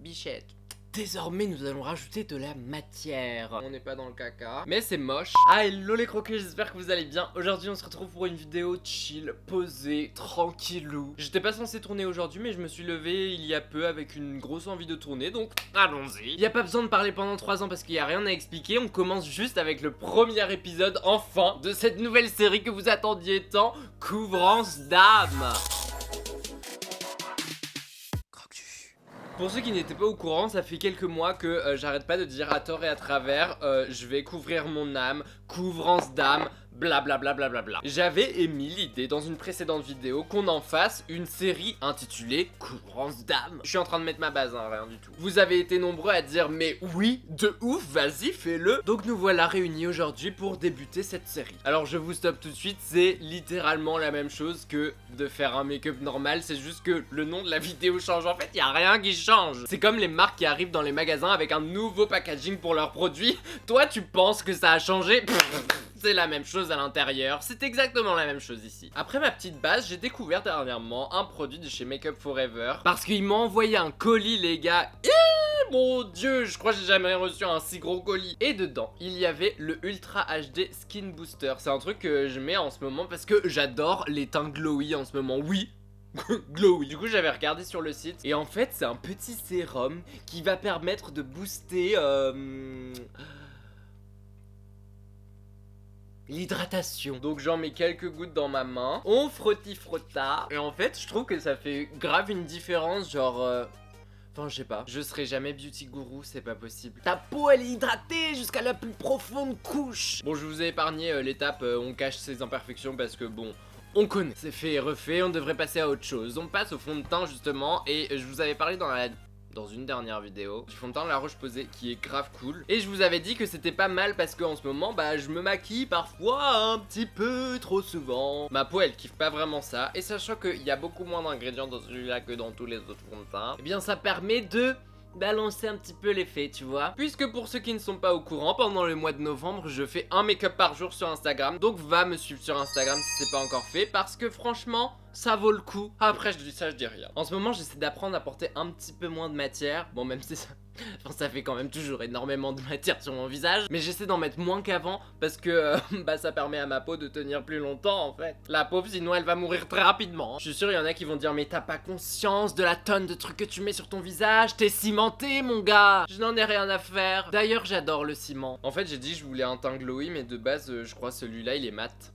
bichette. Désormais, nous allons rajouter de la matière. On n'est pas dans le caca, mais c'est moche. Ah, hello les croquets, j'espère que vous allez bien. Aujourd'hui, on se retrouve pour une vidéo chill, posée, tranquillou. J'étais pas censé tourner aujourd'hui, mais je me suis levé il y a peu avec une grosse envie de tourner, donc allons-y. Il n'y a pas besoin de parler pendant 3 ans parce qu'il n'y a rien à expliquer. On commence juste avec le premier épisode, enfin, de cette nouvelle série que vous attendiez tant, Couvrance d'âme. Pour ceux qui n'étaient pas au courant, ça fait quelques mois que j'arrête pas de dire à tort et à travers je vais couvrir mon âme, couvrance d'âme, blablabla. J'avais émis l'idée dans une précédente vidéo qu'on en fasse une série intitulée Couvrance d'âme. Je suis en train de mettre ma base, hein, rien du tout. Vous avez été nombreux à dire mais oui, de ouf, vas-y, fais-le. Donc nous voilà réunis aujourd'hui pour débuter cette série. Alors je vous stoppe tout de suite, c'est littéralement la même chose que de faire un make-up normal, c'est juste que le nom de la vidéo change. En fait, il y a rien qui change. C'est comme les marques qui arrivent dans les magasins avec un nouveau packaging pour leurs produits. Toi, tu penses que ça a changé? C'est la même chose à l'intérieur, c'est exactement la même chose ici. Après ma petite base, j'ai découvert dernièrement un produit de chez Make Up Forever parce qu'il m'a envoyé un colis, les gars. Mon dieu, je crois que j'ai jamais reçu un si gros colis. Et dedans, il y avait le Ultra HD Skin Booster. C'est un truc que je mets en ce moment parce que j'adore les teints glowy en ce moment. Oui, glowy. Du coup, j'avais regardé sur le site et en fait, c'est un petit sérum qui va permettre de booster l'hydratation. Donc j'en mets quelques gouttes dans ma main. On frotti-frotta. Et en fait, je trouve que ça fait grave une différence, genre enfin, je sais pas. Je serai jamais beauty gourou, c'est pas possible. Ta peau, elle est hydratée jusqu'à la plus profonde couche. Bon, je vous ai épargné l'étape on cache ses imperfections parce que bon, on connaît. C'est fait et refait, on devrait passer à autre chose. On passe au fond de teint justement et je vous avais parlé dans une dernière vidéo du fond de teint de La Roche-Posay qui est grave cool. Et je vous avais dit que c'était pas mal parce qu'en ce moment, bah je me maquille parfois un petit peu trop souvent. Ma peau, elle kiffe pas vraiment ça. Et sachant qu'il y a beaucoup moins d'ingrédients dans celui-là que dans tous les autres fonds de teint, eh bien ça permet de balancer un petit peu l'effet, tu vois. Puisque pour ceux qui ne sont pas au courant, pendant le mois de novembre, je fais un make-up par jour sur Instagram. Donc va me suivre sur Instagram si c'est pas encore fait, parce que franchement, ça vaut le coup. Après, je dis ça, je dis rien. En ce moment, j'essaie d'apprendre à porter un petit peu moins de matière. Bon, même si ça... Enfin, ça fait quand même toujours énormément de matière sur mon visage. Mais j'essaie d'en mettre moins qu'avant, parce que bah ça permet à ma peau de tenir plus longtemps, en fait. La pauvre, sinon elle va mourir très rapidement. Je suis sûr, il y en a qui vont dire, mais t'as pas conscience de la tonne de trucs que tu mets sur ton visage? T'es cimenté, mon gars! Je n'en ai rien à faire. D'ailleurs, j'adore le ciment. En fait, j'ai dit que je voulais un teint glowy, mais de base, je crois celui-là, il est mat.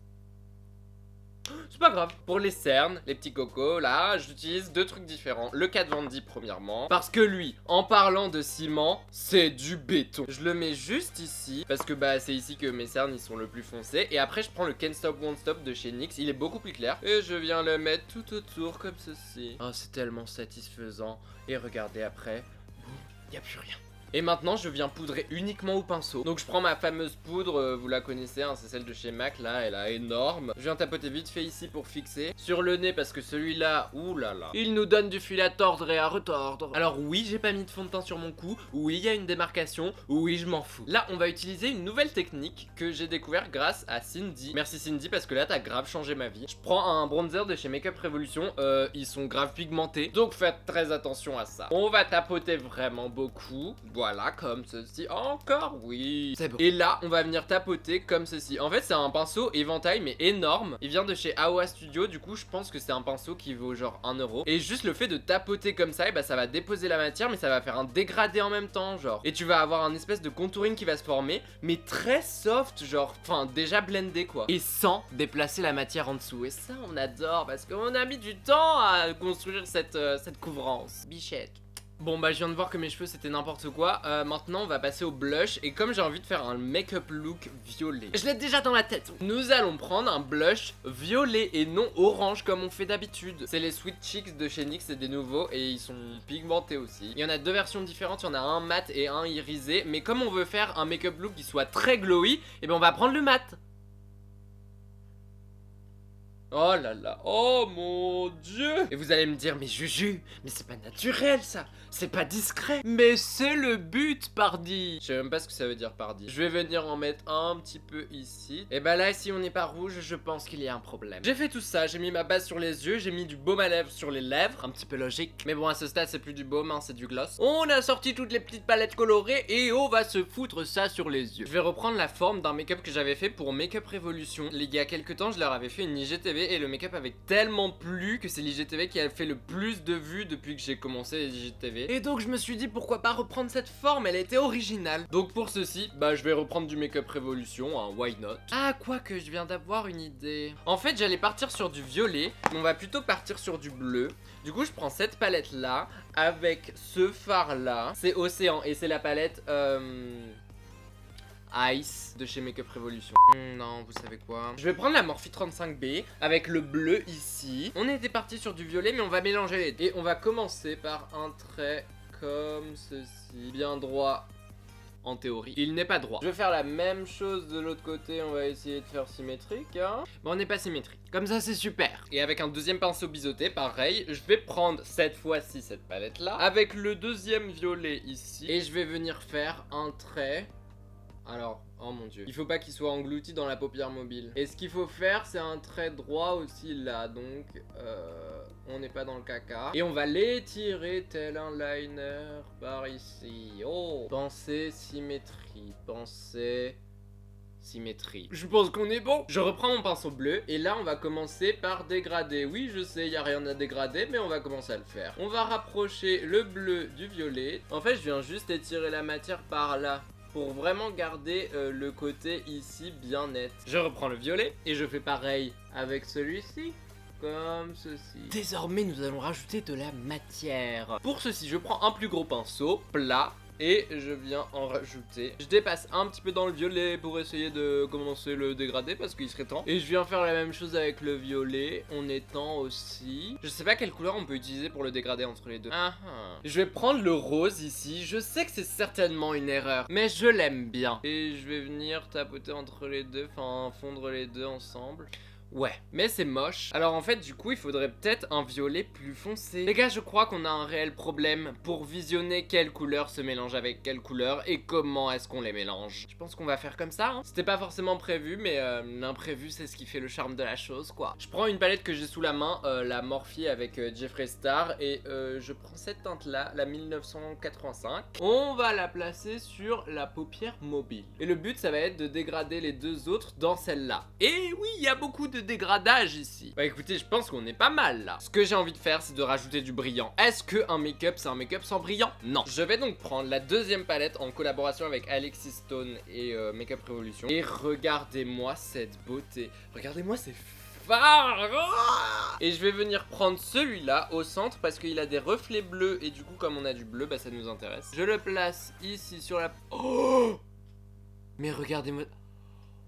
C'est pas grave. Pour les cernes, les petits cocos, là, j'utilise deux trucs différents. Le Kat Von D premièrement, parce que lui, en parlant de ciment, c'est du béton. Je le mets juste ici, parce que bah c'est ici que mes cernes ils sont le plus foncés. Et après je prends le Can't Stop Won't Stop de chez NYX, il est beaucoup plus clair. Et je viens le mettre tout autour comme ceci. Oh, c'est tellement satisfaisant. Et regardez après, boum, y a plus rien. Et maintenant je viens poudrer uniquement au pinceau. Donc je prends ma fameuse poudre, vous la connaissez, hein, c'est celle de chez MAC, là, elle est énorme. Je viens tapoter vite fait ici pour fixer. Sur le nez parce que celui-là, oulala, il nous donne du fil à tordre et à retordre. Alors oui, j'ai pas mis de fond de teint sur mon cou, oui, il y a une démarcation, oui, je m'en fous. Là, on va utiliser une nouvelle technique que j'ai découvert grâce à Cindy. Merci Cindy parce que là, t'as grave changé ma vie. Je prends un bronzer de chez Makeup Revolution, ils sont grave pigmentés, donc faites très attention à ça. On va tapoter vraiment beaucoup. Voilà, comme ceci. Encore, oui. C'est bon. Et là, on va venir tapoter comme ceci. En fait, c'est un pinceau éventail, mais énorme. Il vient de chez Aowa Studio. Du coup, je pense que c'est un pinceau qui vaut genre 1 euro. Et juste le fait de tapoter comme ça, et bah, ça va déposer la matière, mais ça va faire un dégradé en même temps, genre. Et tu vas avoir un espèce de contouring qui va se former, mais très soft, genre, enfin, déjà blendé, quoi. Et sans déplacer la matière en dessous. Et ça, on adore, parce qu'on a mis du temps à construire cette couvrance. Bichette. Bon bah je viens de voir que mes cheveux c'était n'importe quoi. Maintenant on va passer au blush. Et comme j'ai envie de faire un make-up look violet, je l'ai déjà dans la tête. Nous allons prendre un blush violet et non orange comme on fait d'habitude. C'est les Sweet Cheeks de chez NYX, c'est des nouveaux et ils sont pigmentés aussi. Il y en a deux versions différentes, il y en a un mat et un irisé. Mais comme on veut faire un make-up look qui soit très glowy, et ben on va prendre le mat. Oh là là, oh mon dieu. Et vous allez me dire, mais Juju, mais c'est pas naturel ça, c'est pas discret. Mais c'est le but, pardi. Je sais même pas ce que ça veut dire, pardi. Je vais venir en mettre un petit peu ici. Et bah là, si on n'est pas rouge, je pense qu'il y a un problème. J'ai fait tout ça, j'ai mis ma base sur les yeux, j'ai mis du baume à lèvres sur les lèvres, un petit peu logique. Mais bon, à ce stade, c'est plus du baume, hein, c'est du gloss. On a sorti toutes les petites palettes colorées et on va se foutre ça sur les yeux. Je vais reprendre la forme d'un make-up que j'avais fait pour Make-up Révolution. Il y a quelques temps, je leur avais fait une IGTV et le make-up avait tellement plu que c'est l'IGTV qui a fait le plus de vues depuis que j'ai commencé les IGTV. Et donc je me suis dit pourquoi pas reprendre cette forme, elle était originale. Donc pour ceci, bah je vais reprendre du Make-up Révolution, hein, why not. Ah quoique, je viens d'avoir une idée. En fait j'allais partir sur du violet, mais on va plutôt partir sur du bleu. Du coup je prends cette palette là, avec ce fard là, c'est Océan et c'est la palette Ice de chez Make-up Revolution. Non, vous savez quoi? Je vais prendre la Morphe 35B avec le bleu ici. On était parti sur du violet, mais on va mélanger les deux. Et on va commencer par un trait comme ceci, bien droit. En théorie, il n'est pas droit. Je vais faire la même chose de l'autre côté, on va essayer de faire symétrique, hein. Bon, on n'est pas symétrique. Comme ça, c'est super. Et avec un deuxième pinceau biseauté, pareil, je vais prendre cette fois-ci cette palette-là, avec le deuxième violet ici, et je vais venir faire un trait. Alors, oh mon dieu, il faut pas qu'il soit englouti dans la paupière mobile. Et ce qu'il faut faire, c'est un trait droit aussi là, donc on n'est pas dans le caca. Et on va l'étirer tel un liner par ici. Oh, pensez symétrie, pensez symétrie. Je pense qu'on est bon. Je reprends mon pinceau bleu et là on va commencer par dégrader. Oui, je sais, il y a rien à dégrader, mais on va commencer à le faire. On va rapprocher le bleu du violet. En fait, je viens juste étirer la matière par là, pour vraiment garder le côté ici bien net. Je reprends le violet et je fais pareil avec celui-ci. Comme ceci. Désormais, nous allons rajouter de la matière. Pour ceci, je prends un plus gros pinceau, plat, et je viens en rajouter. Je dépasse un petit peu dans le violet pour essayer de commencer le dégradé parce qu'il serait temps. Et je viens faire la même chose avec le violet en étant aussi... Je sais pas quelle couleur on peut utiliser pour le dégrader entre les deux. Je vais prendre le rose ici. Je sais que c'est certainement une erreur, mais je l'aime bien. Et je vais venir tapoter entre les deux, enfin fondre les deux ensemble. Ouais, mais c'est moche. Alors en fait, du coup, il faudrait peut-être un violet plus foncé. Les gars, je crois qu'on a un réel problème pour visionner quelle couleur se mélange avec quelle couleur et comment est-ce qu'on les mélange. Je pense qu'on va faire comme ça, hein. C'était pas forcément prévu, mais l'imprévu, c'est ce qui fait le charme de la chose, quoi. Je prends une palette que j'ai sous la main, la Morphe avec Jeffree Star, et je prends cette teinte-là, la 1985. On va la placer sur la paupière mobile. Et le but, ça va être de dégrader les deux autres dans celle-là. Et oui, il y a beaucoup de dégradage ici. Bah écoutez, je pense qu'on est pas mal là. Ce que j'ai envie de faire, c'est de rajouter du brillant. Est-ce qu'un make-up, c'est un make-up sans brillant? Non. Je vais donc prendre la deuxième palette en collaboration avec Alexis Stone et Make-up Revolution. Et regardez-moi cette beauté. Regardez-moi ces fards. Et je vais venir prendre celui-là au centre parce qu'il a des reflets bleus. Et du coup, comme on a du bleu, bah ça nous intéresse. Je le place ici sur la... Oh! Mais regardez-moi...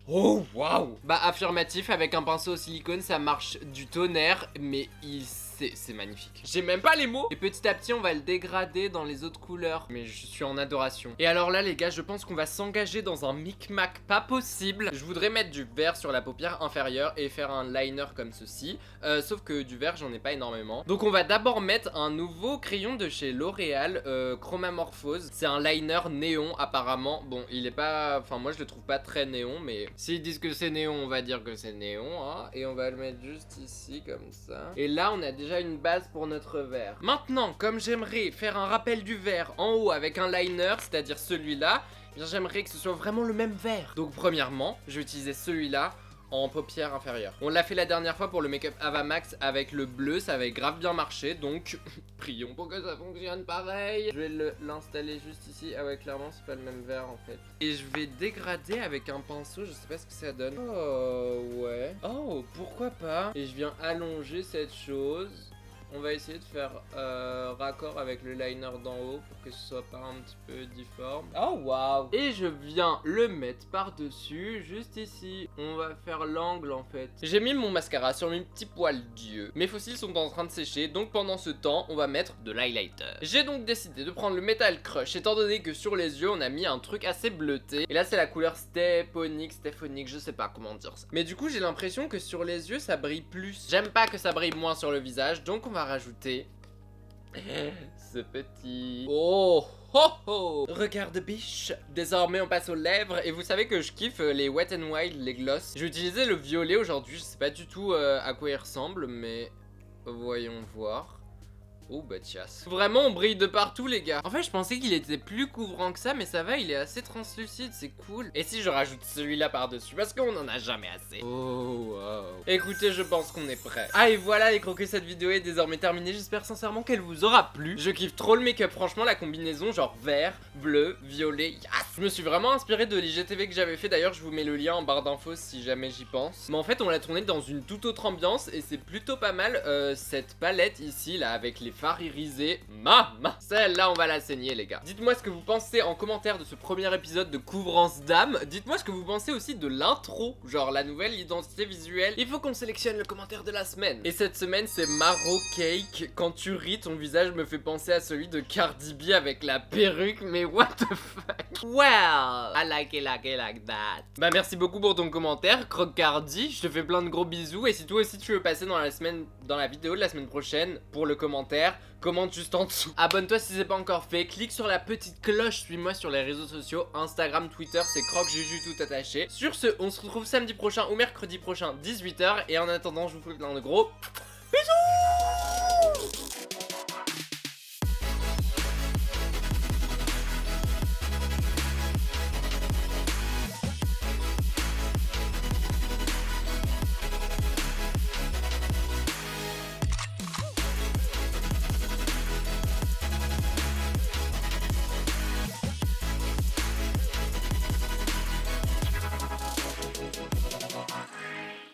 Oh waouh! Bah affirmatif, avec un pinceau au silicone ça marche du tonnerre, mais c'est magnifique. J'ai même pas les mots. Et petit à petit on va le dégrader dans les autres couleurs. Mais je suis en adoration. Et alors là les gars, je pense qu'on va s'engager dans un micmac pas possible. Je voudrais mettre du vert sur la paupière inférieure et faire un liner comme ceci. Sauf que du vert j'en ai pas énormément. Donc on va d'abord mettre un nouveau crayon de chez L'Oréal, Chromamorphose. C'est un liner néon apparemment. Bon il est pas... Enfin moi je le trouve pas très néon, mais s'ils disent que c'est néon on va dire que c'est néon, hein. Et on va le mettre juste ici comme ça. Et là on a déjà une base pour notre vert. Maintenant, comme j'aimerais faire un rappel du vert en haut avec un liner, c'est-à-dire celui-là, j'aimerais que ce soit vraiment le même vert. Donc premièrement, je vais utiliser celui-là en paupière inférieure. On l'a fait la dernière fois pour le make-up Avamax avec le bleu, ça avait grave bien marché, donc prions pour que ça fonctionne pareil. Je vais l'installer juste ici. Ah ouais, clairement c'est pas le même vert en fait. Et je vais dégrader avec un pinceau, je sais pas ce que ça donne. Oh ouais. Oh pourquoi pas. Et je viens allonger cette chose. on va essayer de faire raccord avec le liner d'en haut pour que ce soit pas un petit peu difforme. Oh waouh. Et je viens le mettre par-dessus, juste ici. On va faire l'angle en fait. J'ai mis mon mascara sur mes petits poils d'yeux. Mes fossiles sont en train de sécher, donc pendant ce temps, on va mettre de l'highlighter. J'ai donc décidé de prendre le Metal Crush, étant donné que sur les yeux, on a mis un truc assez bleuté. Et là, c'est la couleur Stéphonique, je sais pas comment dire ça. Mais du coup, j'ai l'impression que sur les yeux, ça brille plus. J'aime pas que ça brille moins sur le visage, donc on va rajouter ce petit... Oh ho ho. Regarde biche. Désormais on passe aux lèvres. Et vous savez que je kiffe les Wet n Wild, les gloss. J'ai utilisé le violet aujourd'hui. Je sais pas du tout à quoi il ressemble, mais voyons voir. Oh bah tias. Vraiment on brille de partout les gars. En fait je pensais qu'il était plus couvrant que ça, mais ça va, il est assez translucide, c'est cool. Et si je rajoute celui-là par-dessus, parce qu'on en a jamais assez. Oh wow. Écoutez, je pense qu'on est prêt. Ah et voilà les croquis, cette vidéo est désormais terminée. J'espère sincèrement qu'elle vous aura plu. Je kiffe trop le make-up, franchement la combinaison genre vert, bleu, violet, yes. Je me suis vraiment inspiré de l'IGTV que j'avais fait, d'ailleurs je vous mets le lien en barre d'infos si jamais j'y pense. Mais en fait on l'a tourné dans une toute autre ambiance et c'est plutôt pas mal cette palette ici là avec les fards irisés. Mama, celle-là on va la saigner les gars. Dites-moi ce que vous pensez en commentaire de ce premier épisode de Couvrance d'âme. Dites-moi ce que vous pensez aussi de l'intro, genre la nouvelle identité visuelle. Il faut qu'on sélectionne le commentaire de la semaine. Et cette semaine c'est Maro Cake. Quand tu ris, ton visage me fait penser à celui de Cardi B avec la perruque, mais what the fuck. Well, I like it like that. Bah merci beaucoup pour ton commentaire, Croc Cardi. Je te fais plein de gros bisous. Et si toi aussi tu veux passer dans la vidéo de la semaine prochaine pour le commentaire, commente juste en dessous. Abonne-toi si c'est pas encore fait, clique sur la petite cloche, suis-moi sur les réseaux sociaux, Instagram, Twitter, c'est CrocJuju tout attaché. Sur ce, on se retrouve samedi prochain ou mercredi prochain 18 h, et en attendant je vous fais plein de gros bisous.